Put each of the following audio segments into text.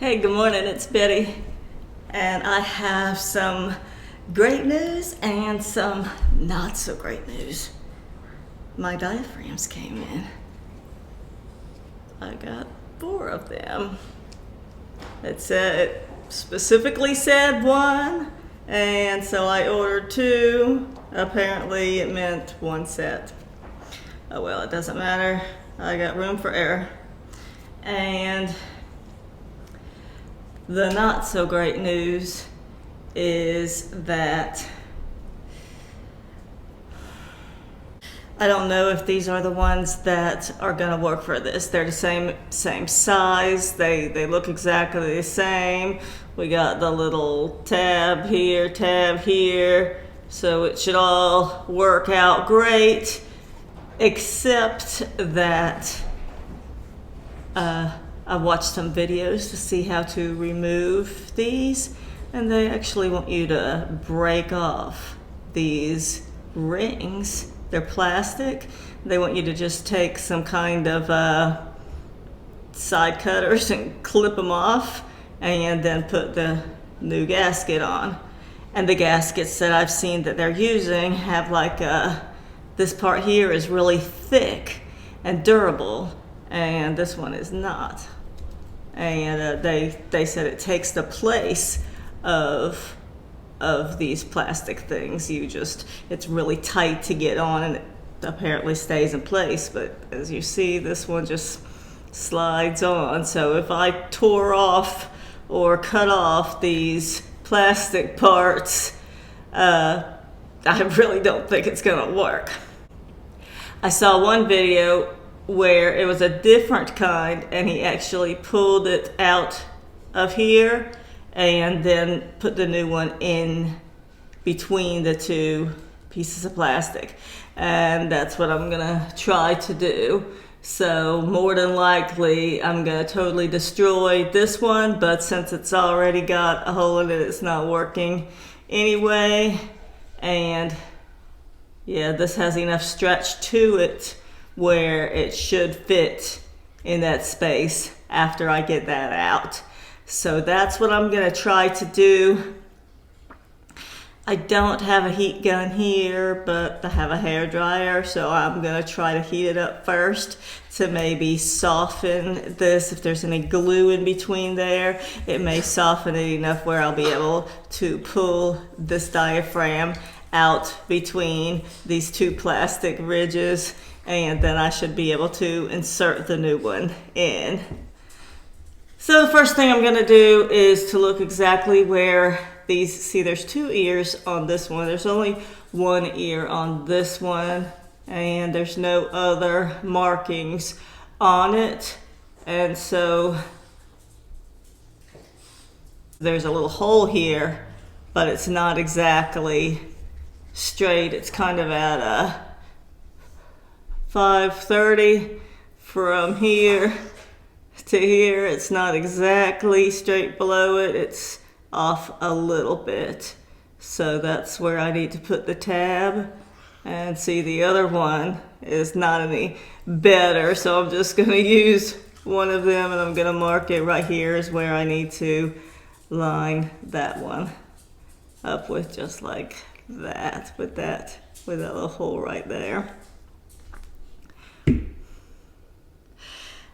Hey, good morning, it's Betty, and I have some great news and some not so great news. My diaphragms came in. I got 4 of them. It specifically said 1, and so I ordered 2. Apparently it meant 1 set. Oh well, it doesn't matter. I got room for error. And the not so great news is that I don't know if these are the ones that are gonna work for this. They're the same size. They look exactly the same. We got the little tab here, so it should all work out great, except that I watched some videos to see how to remove these, and they actually want you to break off these rings. They're plastic. They want you to just take some kind of side cutters and clip them off, and then put the new gasket on. And the gaskets that I've seen that they're using have like this part here is really thick and durable, and this one is not. And they said it takes the place of these plastic things. It's really tight to get on, and it apparently stays in place, but as you see, this one just slides on. So if I tore off or cut off these plastic parts, I really don't think it's gonna work. I saw one video where it was a different kind, and he actually pulled it out of here and then put the new one in between the 2 pieces of plastic. And that's what I'm gonna try to do. So more than likely I'm gonna totally destroy this one, but since it's already got a hole in it, it's not working anyway. And yeah, this has enough stretch to it where it should fit in that space after I get that out. So that's what I'm gonna try to do. I don't have a heat gun here, but I have a hair dryer, so I'm gonna try to heat it up first to maybe soften this. If there's any glue in between there, it may soften it enough where I'll be able to pull this diaphragm out between these 2 plastic ridges, and then I should be able to insert the new one in. So the first thing I'm gonna do is to look exactly where these, see there's 2 ears on this one. There's only 1 ear on this one, and there's no other markings on it. And so there's a little hole here, but it's not exactly straight. It's kind of at a 530 from here to here. It's not exactly straight below it. It's off a little bit. So that's where I need to put the tab. And see, the other one is not any better. So I'm just gonna use one of them, and I'm gonna mark it right here is where I need to line that one up with, just like that, with that little hole right there.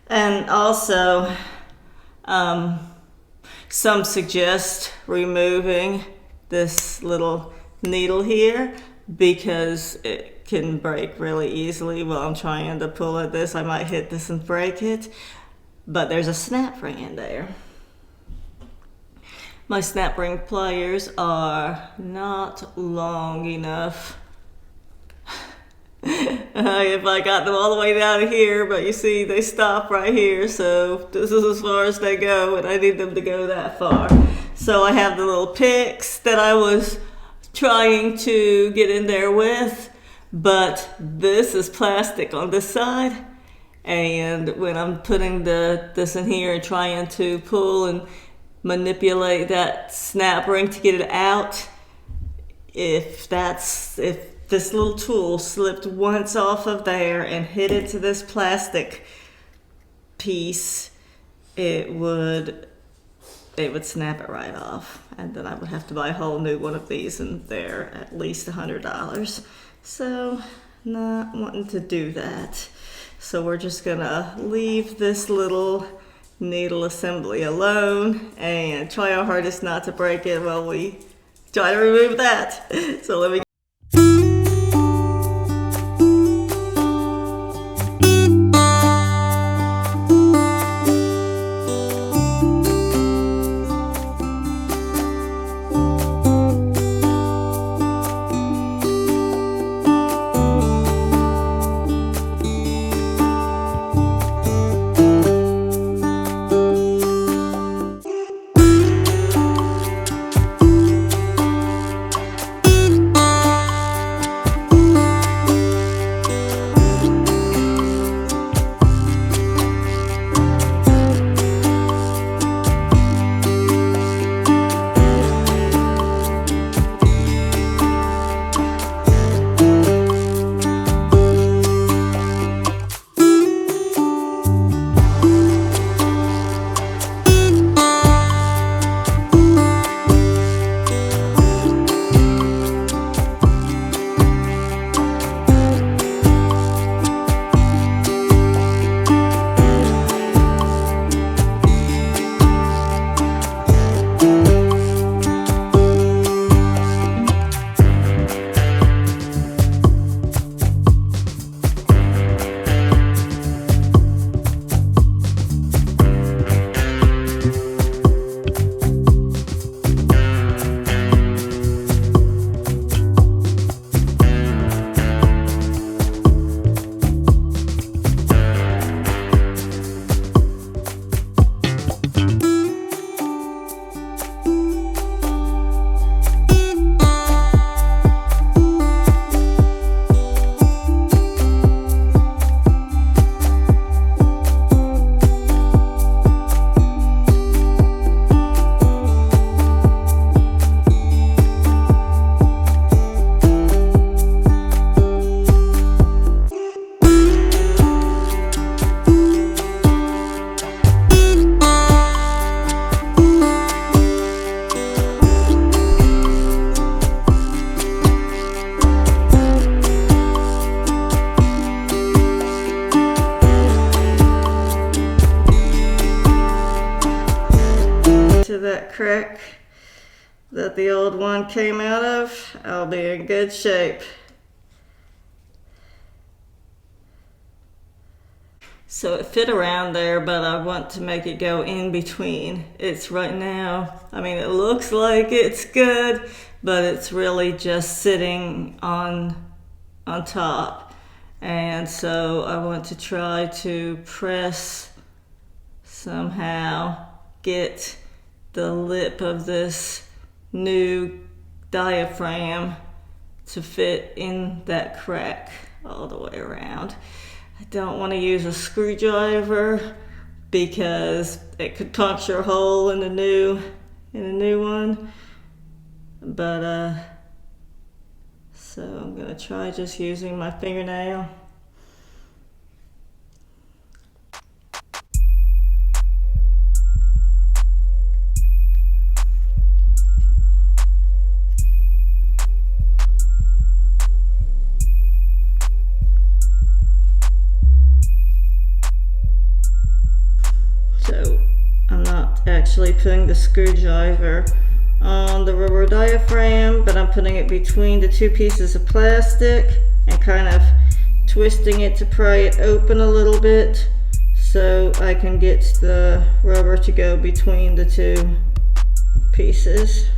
And also, some suggest removing this little needle here because it can break really easily. While I'm trying to pull at this, I might hit this and break it, but there's a snap ring in there. My snap ring pliers are not long enough. If I got them all the way down here, but you see they stop right here, so this is as far as they go, and I need them to go that far. So I have the little picks that I was trying to get in there with, but this is plastic on this side, and when I'm putting this in here and trying to pull and manipulate that snap ring to get it out, if this little tool slipped once off of there and hit into this plastic piece, it would it would snap it right off. And then I would have to buy a whole new one of these, and they're at least $100. So not wanting to do that. So we're just gonna leave this little needle assembly alone and try our hardest not to break it while we try to remove that. So let me to that crack that the old one came out of, I'll be in good shape. So it fit around there, but I want to make it go in between. It's right now, I mean, it looks like it's good, but it's really just sitting on top. And so I want to try to press somehow, get the lip of this new diaphragm to fit in that crack all the way around. I don't want to use a screwdriver because it could puncture a hole in the new one. But so I'm gonna try just using my fingernail. So I'm not actually putting the screwdriver on the rubber diaphragm, but I'm putting it between the two pieces of plastic and kind of twisting it to pry it open a little bit so I can get the rubber to go between the two pieces.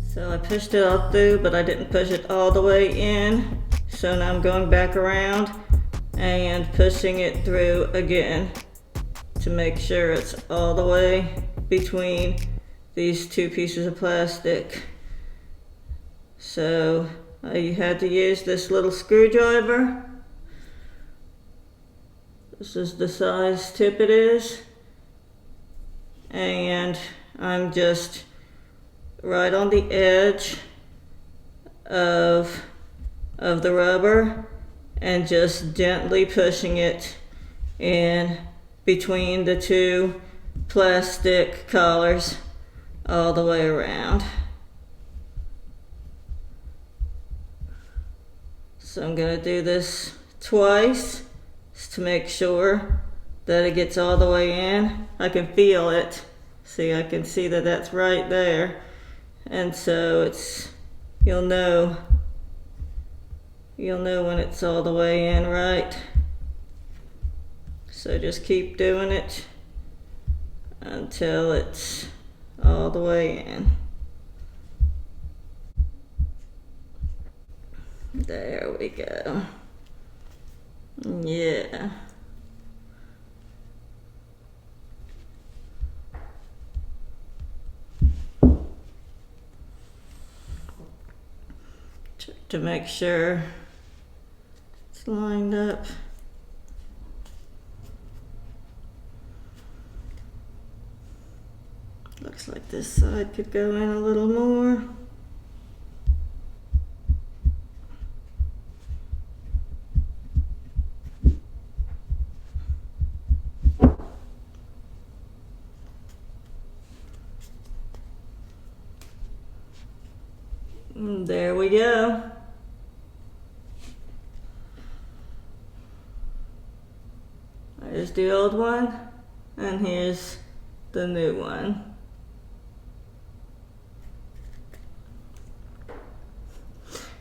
So I pushed it all through, but I didn't push it all the way in. So now I'm going back around and pushing it through again to make sure it's all the way between these two pieces of plastic. So I had to use this little screwdriver. This is the size tip it is. And I'm just right on the edge of the rubber and just gently pushing it in between the two plastic collars all the way around. So I'm going to do this twice just to make sure that it gets all the way in. I can feel it. See, I can see that that's right there. And so it's, you'll know when it's all the way in, right? So just keep doing it until it's all the way in. There we go. Yeah. Check to make sure it's lined up. Looks like this side could go in a little more. There we go. There's the old one, and here's the new one.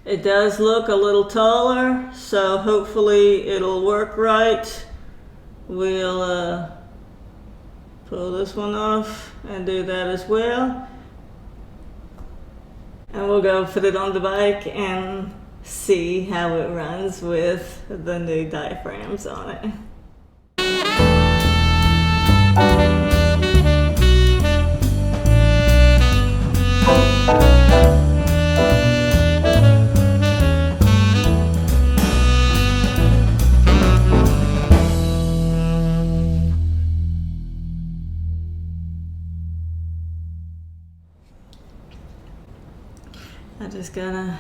It does look a little taller, so hopefully it'll work right. We'll pull this one off and do that as well. And we'll go put it on the bike and see how it runs with the new diaphragms on it. I just gotta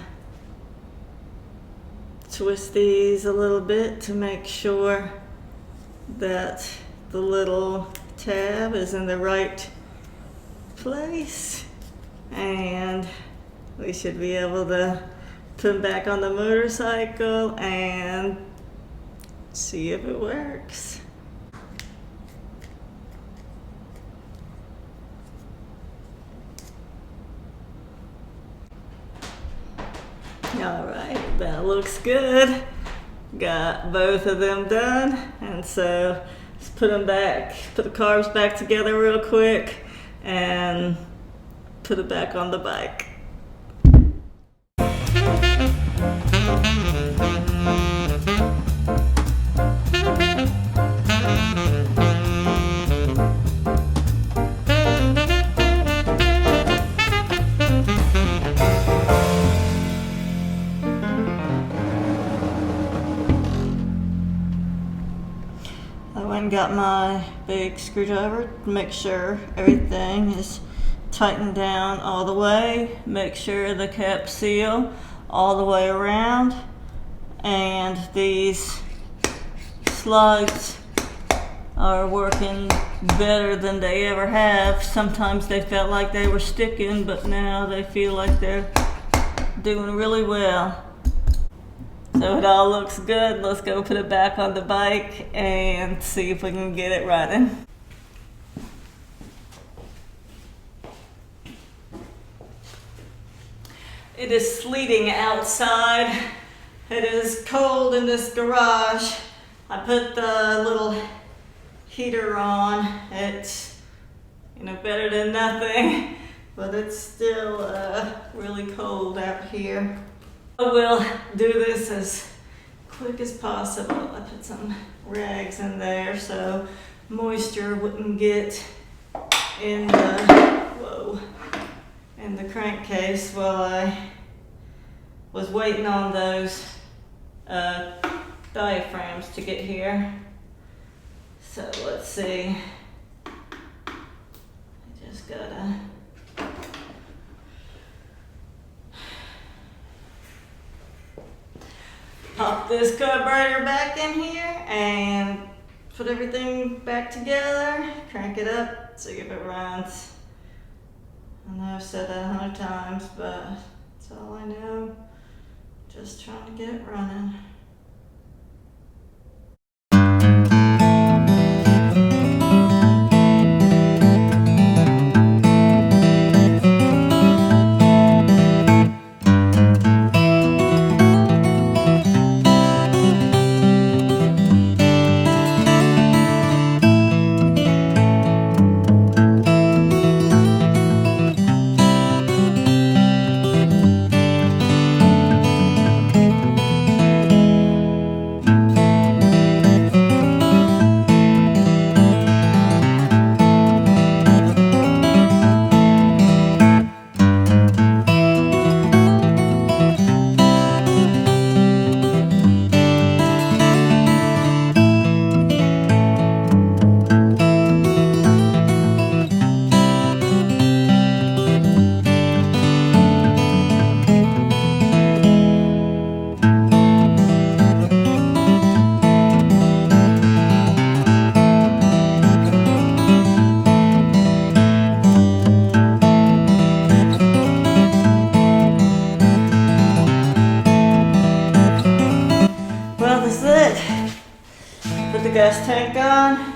twist these a little bit to make sure that the little tab is in the right place, and we should be able to put them back on the motorcycle and see if it works. All right, that looks good. Got both of them done, and so let's put them back, put the carbs back together real quick and put it back on the bike. Got my big screwdriver to make sure everything is tightened down all the way. Make sure the cap seal all the way around, and these slugs are working better than they ever have. Sometimes they felt like they were sticking, but now they feel like they're doing really well. So it all looks good. Let's go put it back on the bike and see if we can get it running. It is sleeting outside. It is cold in this garage. I put the little heater on. It's better than nothing. but it's still really cold out here. I will do this as quick as possible. I put some rags in there so moisture wouldn't get in the crankcase while I was waiting on those diaphragms to get here. So let's see. I just gotta pop this carburetor back in here and put everything back together, crank it up, see if it runs. I know I've said that 100 times, but that's all I know. Just trying to get it running. Put the gas tank on.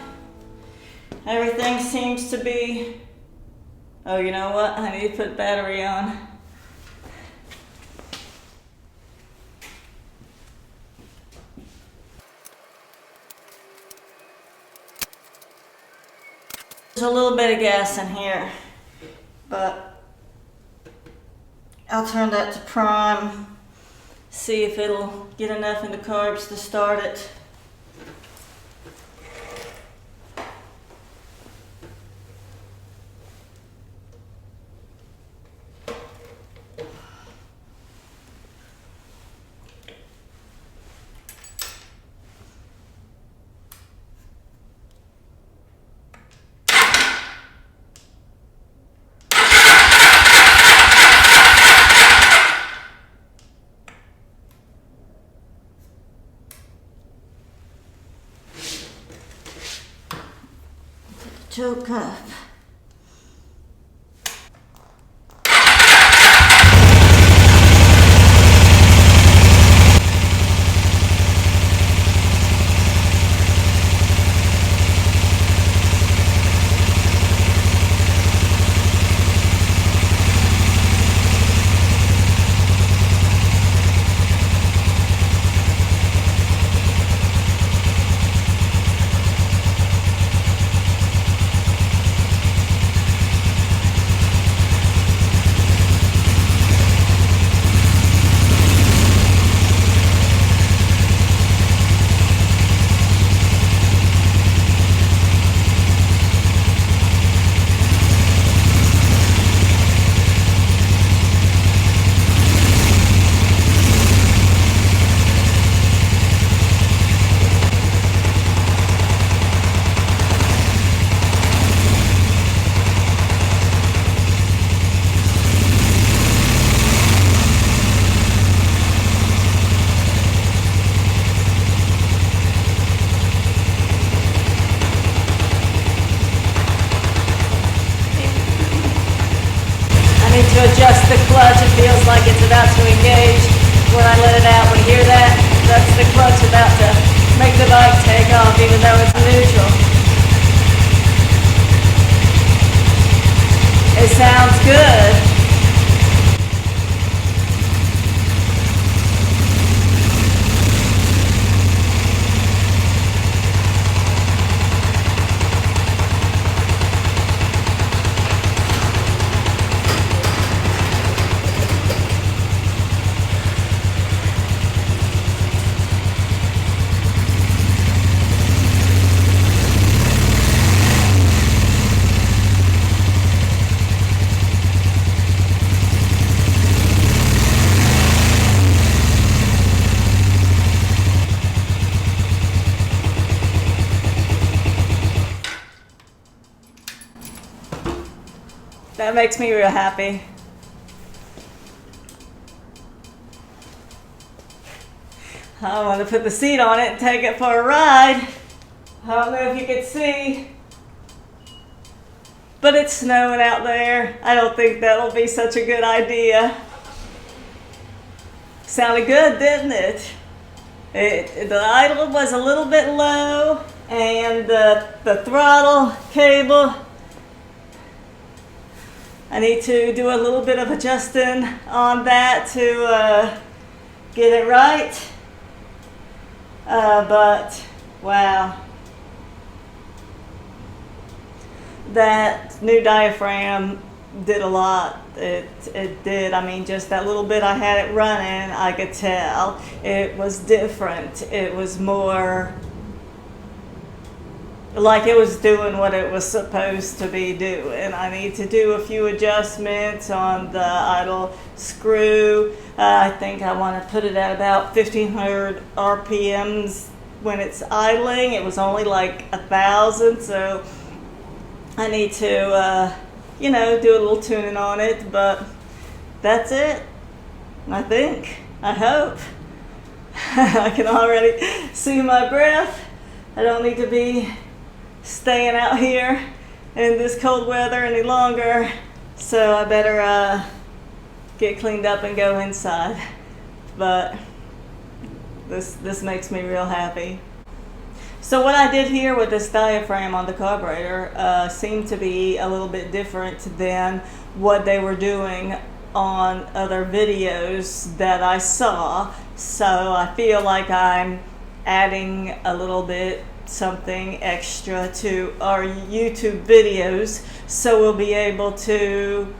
Everything seems to be, oh, you know what? I need to put battery on. There's a little bit of gas in here, but I'll turn that to prime, see if it'll get enough in the carbs to start it. Choke up. To adjust the clutch, it feels like it's about to engage. When I let it out, we hear that? That's the clutch about to make the bike take off, even though it's neutral. It sounds good. That makes me real happy. I want to put the seat on it and take it for a ride. I don't know if you can see, but it's snowing out there. I don't think that'll be such a good idea. Sounded good, didn't it? The idle was a little bit low, and the throttle cable, I need to do a little bit of adjusting on that to get it right. But wow, that new diaphragm did a lot. It did. I mean, just that little bit I had it running, I could tell it was different. It was more like it was doing what it was supposed to be doing. I need to do a few adjustments on the idle screw. I think I want to put it at about 1500 RPMs when it's idling. It was only like 1,000, so I need to you know, do a little tuning on it, but that's it, I think. I hope. I can already see my breath. I don't need to be staying out here in this cold weather any longer, so I better get cleaned up and go inside. But this makes me real happy. So what I did here with this diaphragm on the carburetor seemed to be a little bit different than what they were doing on other videos that I saw. So I feel like I'm adding a little bit something extra to our YouTube videos, so we'll be able to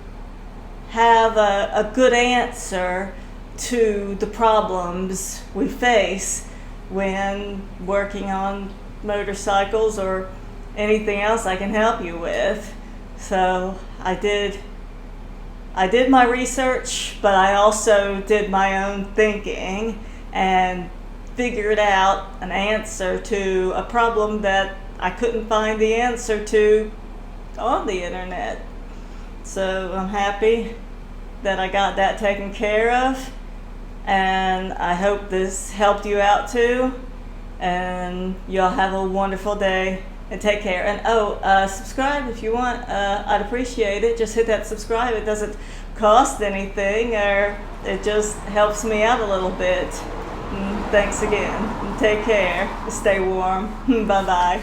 have a good answer to the problems we face when working on motorcycles or anything else I can help you with. So I did my research, but I also did my own thinking and figured out an answer to a problem that I couldn't find the answer to on the internet. So I'm happy that I got that taken care of, and I hope this helped you out too, and y'all have a wonderful day and take care. And subscribe if you want. I'd appreciate it. Just hit that subscribe. It doesn't cost anything, or it just helps me out a little bit. Thanks again. Take care. Stay warm. Bye bye.